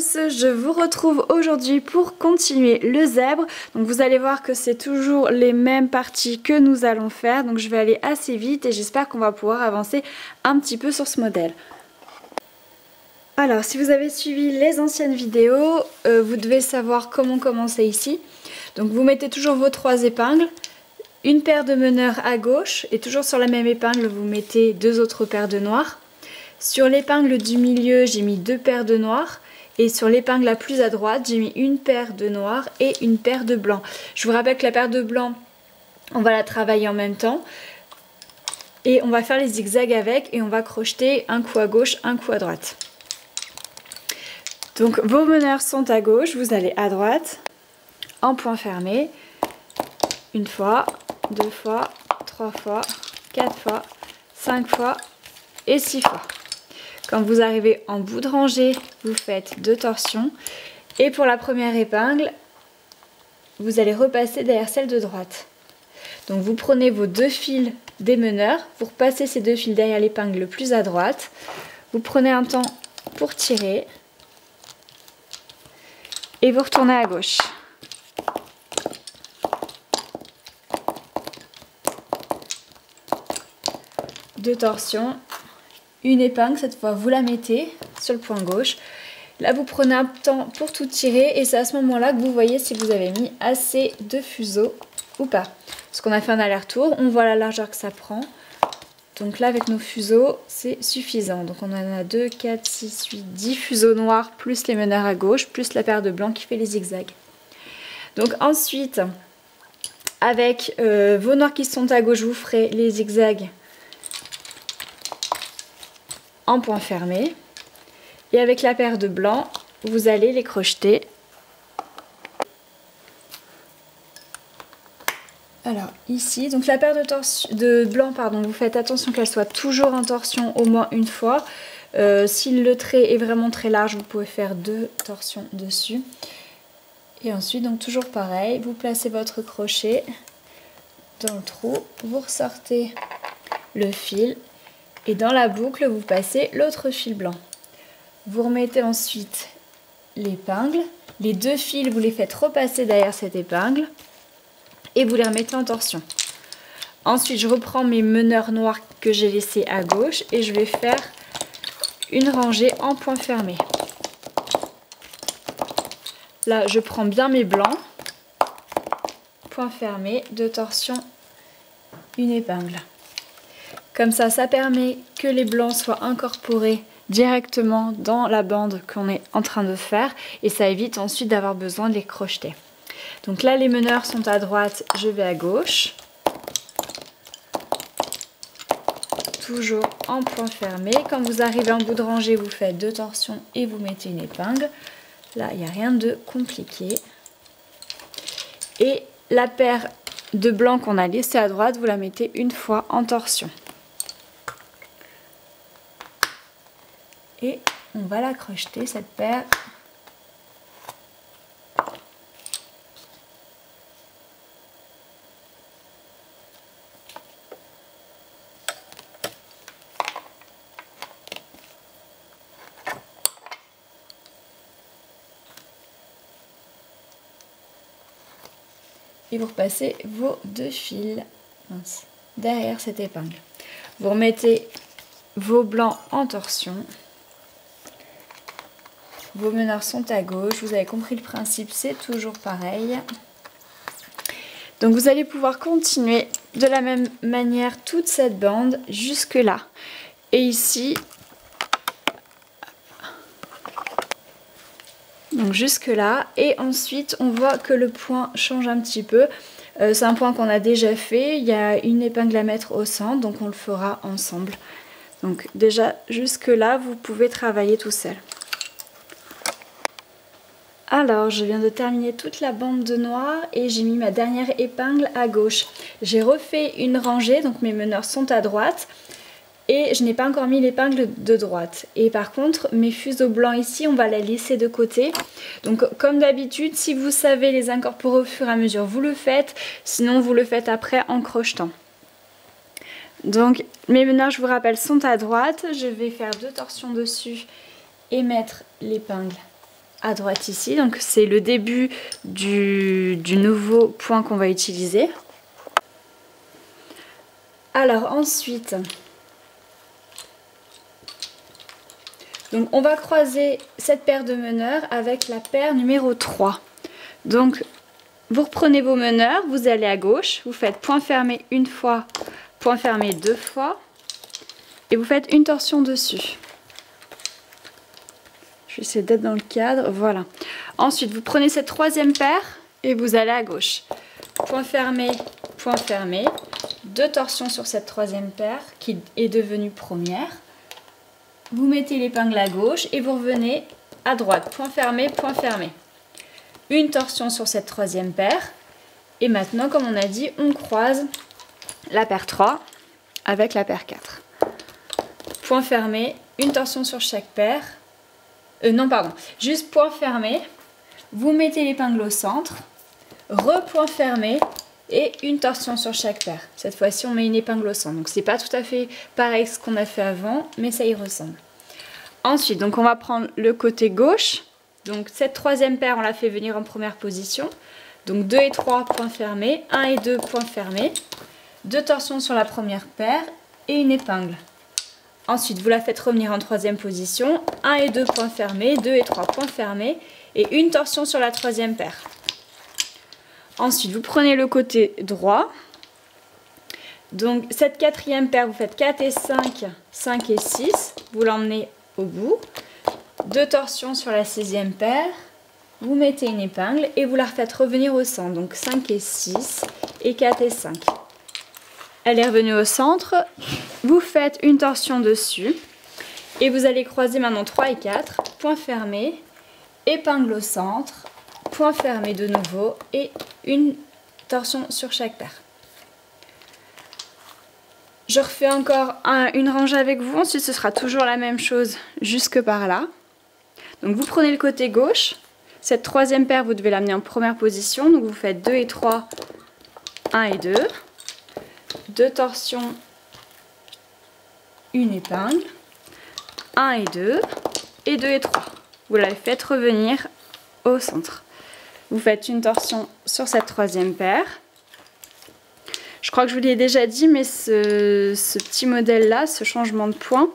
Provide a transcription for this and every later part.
tous, je vous retrouve aujourd'hui pour continuer le zèbre. Donc vous allez voir que c'est toujours les mêmes parties que nous allons faire. Donc je vais aller assez vite et j'espère qu'on va pouvoir avancer un petit peu sur ce modèle. Alors si vous avez suivi les anciennes vidéos, vous devez savoir comment commencer ici. Donc vous mettez toujours vos 3 épingles, une paire de meneurs à gauche et toujours sur la même épingle vous mettez 2 autres paires de noirs. Sur l'épingle du milieu, j'ai mis 2 paires de noirs. Et sur l'épingle la plus à droite, j'ai mis une paire de noirs et une paire de blancs. Je vous rappelle que la paire de blancs, on va la travailler en même temps. Et on va faire les zigzags avec et on va crocheter un coup à gauche, un coup à droite. Donc vos meneurs sont à gauche, vous allez à droite, en point fermé. Une fois, 2 fois, 3 fois, 4 fois, 5 fois et 6 fois. Quand vous arrivez en bout de rangée, vous faites 2 torsions. Et pour la première épingle, vous allez repasser derrière celle de droite. Donc vous prenez vos 2 fils des meneurs, vous repassez ces 2 fils derrière l'épingle le plus à droite. Vous prenez un temps pour tirer. Et vous retournez à gauche. Deux torsions. Une épingle, cette fois vous la mettez sur le point gauche. Là vous prenez un temps pour tout tirer et c'est à ce moment là que vous voyez si vous avez mis assez de fuseau ou pas. Parce qu'on a fait un aller-retour, on voit la largeur que ça prend. Donc là avec nos fuseaux c'est suffisant. Donc on en a 2, 4, 6, 8, 10 fuseaux noirs plus les meneurs à gauche plus la paire de blancs qui fait les zigzags. Donc ensuite avec vos noirs qui sont à gauche vous ferez les zigzags en point fermé et avec la paire de blancs vous allez les crocheter. Alors ici donc la paire de blanc pardon, vous faites attention qu'elle soit toujours en torsion au moins une fois. Si le trait est vraiment très large vous pouvez faire 2 torsions dessus et ensuite donc toujours pareil, vous placez votre crochet dans le trou, vous ressortez le fil. Et dans la boucle, vous passez l'autre fil blanc. Vous remettez ensuite l'épingle. Les 2 fils, vous les faites repasser derrière cette épingle. Et vous les remettez en torsion. Ensuite, je reprends mes meneurs noirs que j'ai laissés à gauche. Et je vais faire une rangée en point fermé. Là, je prends bien mes blancs. Point fermé, 2 torsions, une épingle. Comme ça, ça permet que les blancs soient incorporés directement dans la bande qu'on est en train de faire et ça évite ensuite d'avoir besoin de les crocheter. Donc là, les meneurs sont à droite, je vais à gauche. Toujours en point fermé. Quand vous arrivez en bout de rangée, vous faites 2 torsions et vous mettez une épingle. Là, il n'y a rien de compliqué. Et la paire de blancs qu'on a laissée à droite, vous la mettez une fois en torsion. Et on va la crocheter cette paire. Et vous repassez vos 2 fils derrière cette épingle. Vous remettez vos blancs en torsion. Vos meneurs sont à gauche, vous avez compris le principe, c'est toujours pareil. Donc vous allez pouvoir continuer de la même manière toute cette bande jusque là. Et ici, donc jusque là. Et ensuite on voit que le point change un petit peu. C'est un point qu'on a déjà fait, il y a une épingle à mettre au centre, donc on le fera ensemble. Donc déjà jusque là vous pouvez travailler tout seul. Alors, je viens de terminer toute la bande de noir et j'ai mis ma dernière épingle à gauche. J'ai refait une rangée, donc mes meneurs sont à droite et je n'ai pas encore mis l'épingle de droite. Et par contre, mes fuseaux blancs ici, on va les laisser de côté. Donc comme d'habitude, si vous savez les incorporer au fur et à mesure, vous le faites. Sinon, vous le faites après en crochetant. Donc mes meneurs, je vous rappelle, sont à droite. Je vais faire 2 torsions dessus et mettre l'épingle à droite ici. Donc c'est le début du nouveau point qu'on va utiliser. Alors ensuite, donc on va croiser cette paire de meneurs avec la paire numéro 3. Donc vous reprenez vos meneurs, vous allez à gauche, vous faites point fermé une fois, point fermé deux fois et vous faites une torsion dessus. Je vais essayer d'être dans le cadre, voilà. Ensuite, vous prenez cette troisième paire et vous allez à gauche. Point fermé, deux torsions sur cette troisième paire qui est devenue première. Vous mettez l'épingle à gauche et vous revenez à droite. Point fermé, une torsion sur cette troisième paire. Et maintenant, comme on a dit, on croise la paire 3 avec la paire 4. Point fermé, une torsion sur chaque paire. Non, pardon, juste point fermé, vous mettez l'épingle au centre, repoint fermé et une torsion sur chaque paire. Cette fois-ci, on met une épingle au centre. Donc, c'est pas tout à fait pareil que ce qu'on a fait avant, mais ça y ressemble. Ensuite, donc on va prendre le côté gauche. Donc, cette troisième paire, on la fait venir en première position. Donc, 2 et 3, point fermé, 1 et 2, point fermé, deux torsions sur la première paire et une épingle. Ensuite, vous la faites revenir en troisième position, 1 et 2 points fermés, 2 et 3 points fermés et une torsion sur la troisième paire. Ensuite, vous prenez le côté droit. Donc, cette quatrième paire, vous faites 4 et 5, 5 et 6, vous l'emmenez au bout. Deux torsions sur la sixième paire, vous mettez une épingle et vous la refaites revenir au centre. Donc, 5 et 6 et 4 et 5. Elle est revenue au centre, vous faites une torsion dessus et vous allez croiser maintenant 3 et 4, point fermé, épingle au centre, point fermé de nouveau et une torsion sur chaque paire. Je refais encore une rangée avec vous, ensuite ce sera toujours la même chose jusque par là. Donc vous prenez le côté gauche, cette troisième paire vous devez l'amener en première position, donc vous faites 2 et 3, 1 et 2. Deux torsions, une épingle, 1 et 2, et 2 et 3. Vous la faites revenir au centre. Vous faites une torsion sur cette troisième paire. Je crois que je vous l'ai déjà dit, mais ce petit modèle-là, ce changement de point,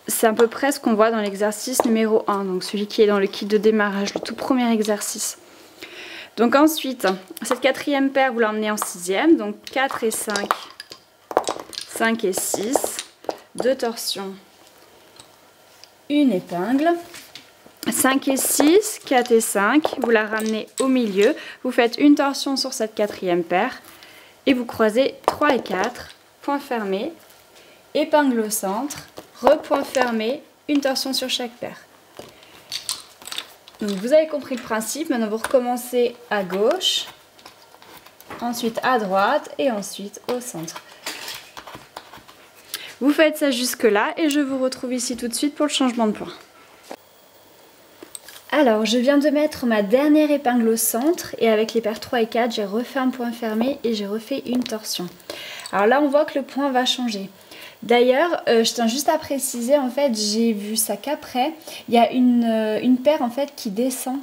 c'est à peu près ce qu'on voit dans l'exercice numéro 1, donc celui qui est dans le kit de démarrage, le tout premier exercice. Donc ensuite, cette quatrième paire, vous l'emmenez en sixième. Donc 4 et 5, 5 et 6, deux torsions, une épingle. 5 et 6, 4 et 5, vous la ramenez au milieu. Vous faites une torsion sur cette quatrième paire et vous croisez 3 et 4, point fermé, épingle au centre, repoint fermé, une torsion sur chaque paire. Donc vous avez compris le principe, maintenant vous recommencez à gauche, ensuite à droite et ensuite au centre. Vous faites ça jusque là et je vous retrouve ici tout de suite pour le changement de point. Alors je viens de mettre ma dernière épingle au centre et avec les paires 3 et 4 j'ai refait un point fermé et j'ai refait une torsion. Alors là on voit que le point va changer. D'ailleurs, je tiens juste à préciser, en fait, j'ai vu ça qu'après, il y a une paire en fait qui descend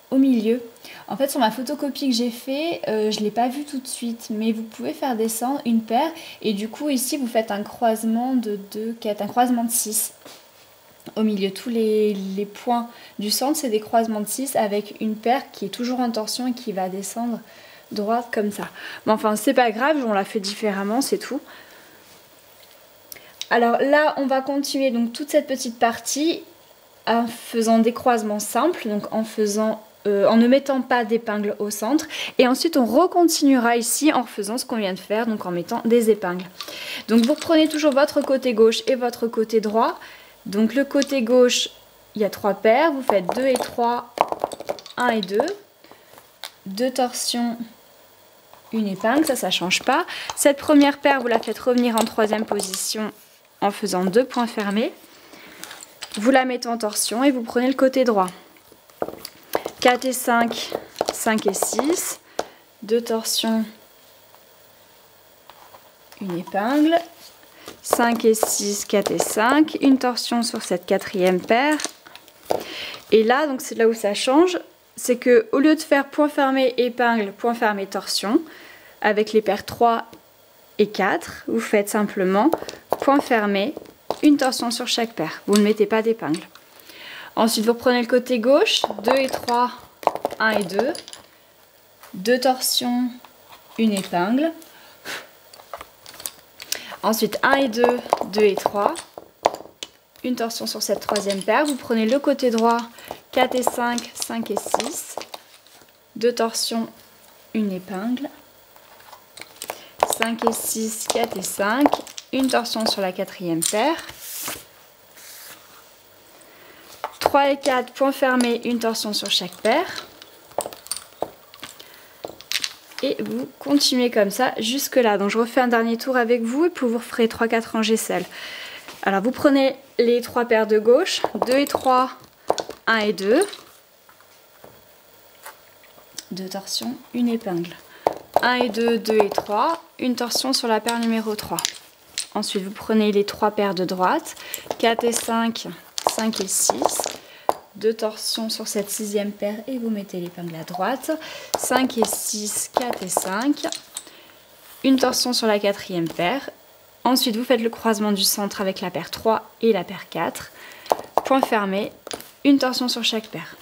au milieu. En fait, sur ma photocopie que j'ai fait, je ne l'ai pas vue tout de suite, mais vous pouvez faire descendre une paire et du coup ici vous faites un croisement de 2, 4, un croisement de 6 au milieu. Tous les points du centre, c'est des croisements de 6 avec une paire qui est toujours en torsion et qui va descendre droite comme ça. Mais enfin, c'est pas grave, on l'a fait différemment, c'est tout. Alors là, on va continuer donc toute cette petite partie en faisant des croisements simples, donc en ne mettant pas d'épingle au centre. Et ensuite, on recontinuera ici en refaisant ce qu'on vient de faire, donc en mettant des épingles. Donc vous prenez toujours votre côté gauche et votre côté droit. Donc le côté gauche, il y a 3 paires, vous faites 2 et 3, 1 et 2. Deux torsions, une épingle, ça ne change pas. Cette première paire, vous la faites revenir en troisième position en faisant 2 points fermés. Vous la mettez en torsion et vous prenez le côté droit. 4 et 5, 5 et 6, deux torsions, une épingle. 5 et 6, 4 et 5, une torsion sur cette quatrième paire Et là, donc c'est là où ça change, c'est que au lieu de faire point fermé, épingle, point fermé, torsion, avec les paires 3 et 4, vous faites simplement point fermé, une torsion sur chaque paire. Vous ne mettez pas d'épingle. Ensuite, vous reprenez le côté gauche, 2 et 3, 1 et 2, 2 torsions, une épingle. Ensuite, 1 et 2, 2 et 3, une torsion sur cette troisième paire. Vous prenez le côté droit, 4 et 5, 5 et 6, 2 torsions, une épingle. 5 et 6, 4 et 5, une torsion sur la quatrième paire. 3 et 4, point fermé, une torsion sur chaque paire. Et vous continuez comme ça jusque là. Donc je refais un dernier tour avec vous et puis vous referez 3-4 rangées seules. Alors vous prenez les 3 paires de gauche, 2 et 3, 1 et 2. 2 torsions, une épingle. 1 et 2, 2 et 3, une torsion sur la paire numéro 3. Ensuite, vous prenez les 3 paires de droite, 4 et 5, 5 et 6, 2 torsions sur cette sixième paire et vous mettez l'épingle à droite, 5 et 6, 4 et 5, une torsion sur la quatrième paire. Ensuite, vous faites le croisement du centre avec la paire 3 et la paire 4, point fermé, une torsion sur chaque paire.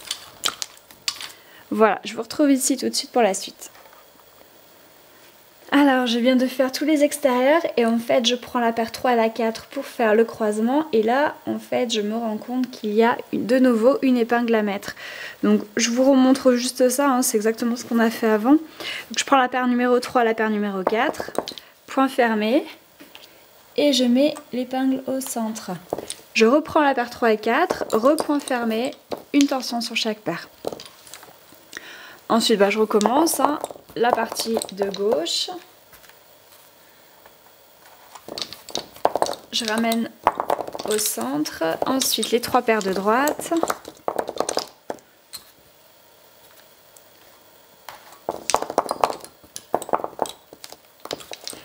Voilà, je vous retrouve ici tout de suite pour la suite. Alors, je viens de faire tous les extérieurs et en fait, je prends la paire 3 et la 4 pour faire le croisement. Et là, en fait, je me rends compte qu'il y a de nouveau une épingle à mettre. Donc, je vous remontre juste ça, hein, c'est exactement ce qu'on a fait avant. Donc, je prends la paire numéro 3, la paire numéro 4, point fermé, et je mets l'épingle au centre. Je reprends la paire 3 et 4, repoint fermé, une torsion sur chaque paire. Ensuite, je recommence, hein, la partie de gauche. Je ramène au centre. Ensuite, les 3 paires de droite.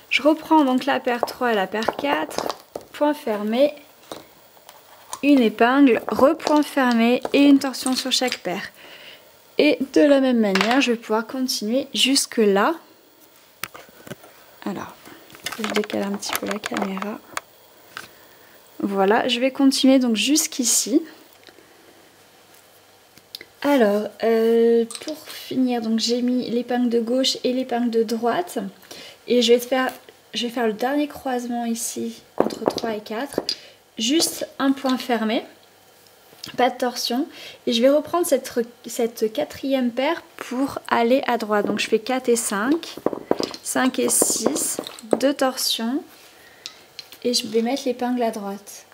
Je reprends donc la paire 3 et la paire 4. Point fermé. Une épingle, repoint fermé et une torsion sur chaque paire. Et de la même manière, je vais pouvoir continuer jusque là. Alors, je décale un petit peu la caméra. Voilà, je vais continuer donc jusqu'ici. Alors, pour finir, donc j'ai mis l'épingle de gauche et l'épingle de droite. Et je vais faire le dernier croisement ici, entre 3 et 4. Juste un point fermé. Pas de torsion, et je vais reprendre cette quatrième paire pour aller à droite. Donc je fais 4 et 5, 5 et 6, 2 torsions, et je vais mettre l'épingle à droite.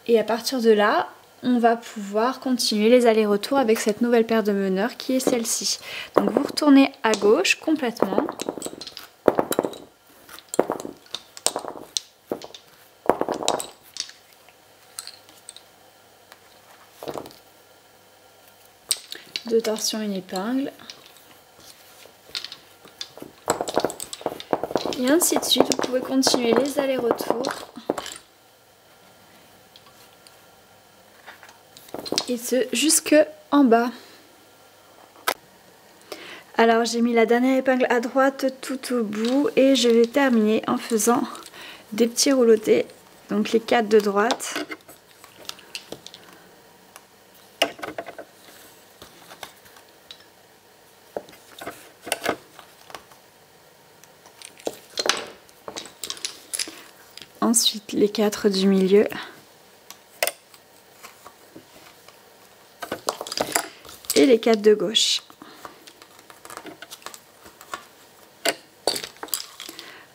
Et à partir de là, on va pouvoir continuer les allers-retours avec cette nouvelle paire de meneurs qui est celle-ci. Donc vous retournez à gauche complètement. Deux torsions, une épingle. Et ainsi de suite, vous pouvez continuer les allers-retours. Et ce, jusque en bas. Alors j'ai mis la dernière épingle à droite tout au bout et je vais terminer en faisant des petits roulotés. Donc les 4 de droite. Ensuite les 4 du milieu. Et les 4 de gauche.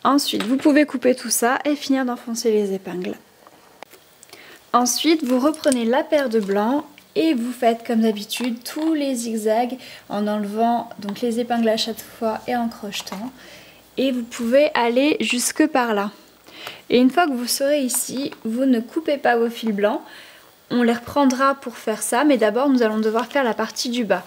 Ensuite, vous pouvez couper tout ça et finir d'enfoncer les épingles. Ensuite, vous reprenez la paire de blanc et vous faites comme d'habitude tous les zigzags en enlevant donc les épingles à chaque fois et en crochetant. Et vous pouvez aller jusque par là. Et une fois que vous serez ici, vous ne coupez pas vos fils blancs. On les reprendra pour faire ça, mais d'abord nous allons devoir faire la partie du bas.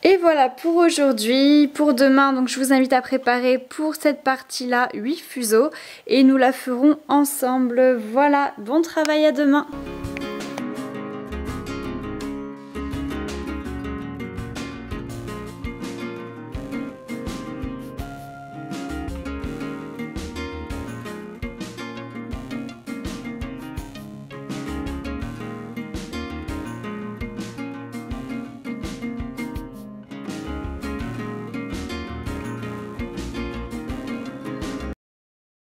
Et voilà pour aujourd'hui. Pour demain, donc je vous invite à préparer pour cette partie-là 8 fuseaux et nous la ferons ensemble. Voilà, bon travail à demain.